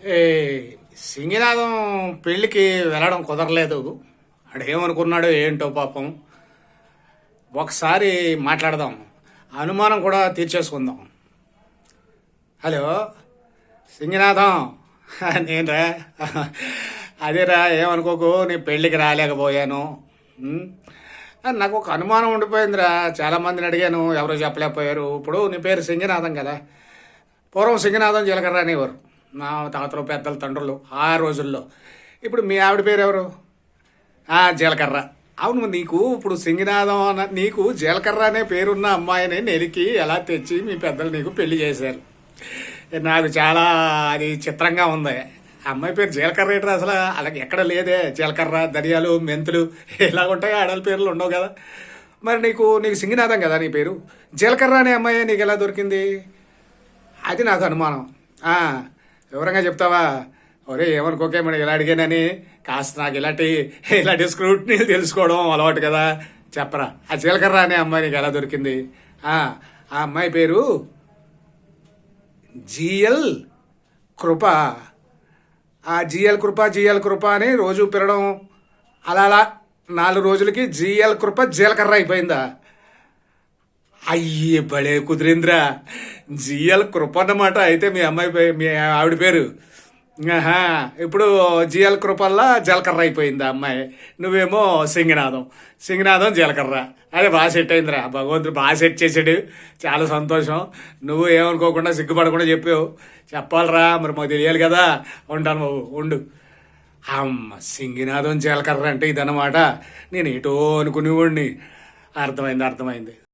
ఏ సింగినాథం పెళ్ళికి వెళ్ళడం కుదరలేదు. ఆడేమనుకున్నాడో ఏంటో పాపం. ఒకసారి మాట్లాడదాం, అనుమానం కూడా తీర్చేసుకుందాం. హలో సింగినాథం, నేనురా. అదేరా, ఏమనుకోకు, నీ పెళ్ళికి రాలేకపోయాను. ఉమ్, నాకు ఒక అనుమానం ఉండిపోయిందిరా. చాలామందిని అడిగాను, ఎవరో చెప్పలేకపోయారు. ఇప్పుడు నీ పేరు సింగినాథం కదా. పూర్వం సింగినాథం జీలకర్ర అనేవారు మా తాతలు, పెద్దల తండ్రులు ఆ రోజుల్లో. ఇప్పుడు మీ ఆవిడ పేరు ఎవరు? జీలకర్ర. అవును, నీకు ఇప్పుడు సింగినాథం నీకు జీలకర్ర అనే పేరున్న అమ్మాయిని నెలికి ఎలా తెచ్చి మీ పెద్దలు నీకు పెళ్లి చేశారు? నాకు చాలా అది చిత్రంగా ఉంది. ఆ అమ్మాయి పేరు జీలకర్ర ఏంటి అసలు? అలాగే ఎక్కడ లేదే. జీలకర్ర, ధనియాలు, మెంతులు ఇలా ఉంటాయి, ఆడల పేర్లు ఉండవు కదా. మరి నీకు సింగినాథం కదా నీ పేరు. జీలకర్ర అనే అమ్మాయి నీకు ఎలా దొరికింది? అది నాకు అనుమానం. ఆ, వివరంగా చెప్తావా? ఒరే ఏమనుకోకే, మనం ఇలా అడిగానని కాస్త నాకు ఇలాంటి స్క్రూట్నీలు తెలుసుకోవడం అలవాటు కదా. చెప్పరా, ఆ జీలకర్ర అనే అమ్మాయి నీకు ఎలా దొరికింది? ఆ ఆ అమ్మాయి పేరు జిఎల్ కృప. ఆ జిఎల్ కృప అని రోజు పిలవడం, అలా అలా 4 రోజులకి జిఎల్ కృప జీలకర్ర అయిపోయిందా? అయ్యే భలే కుదిరింద్రా. జిఎల్ కృప అన్నమాట అయితే మీ ఆవిడ పేరు. ఆహా, ఇప్పుడు జిఎల్ కృపల్లా జీలకర్ర అయిపోయింది ఆ అమ్మాయి. నువ్వేమో సింగినాథం జీలకర్ర. అదే బాగా సెట్ అయిందిరా, భగవంతుడు బాగా సెట్ చేసాడు. చాలా సంతోషం. నువ్వు ఏమనుకోకుండా సిగ్గుపడకుండా చెప్పావు. చెప్పాలరా, మరి మాకు తెలియాలి కదా. ఉంటాను బాబు, ఉండు. అమ్మ, సింగినాథం జీలకర్ర అంటే ఇదన్నమాట. నేను ఏటో అనుకునేవాడిని. అర్థమైంది.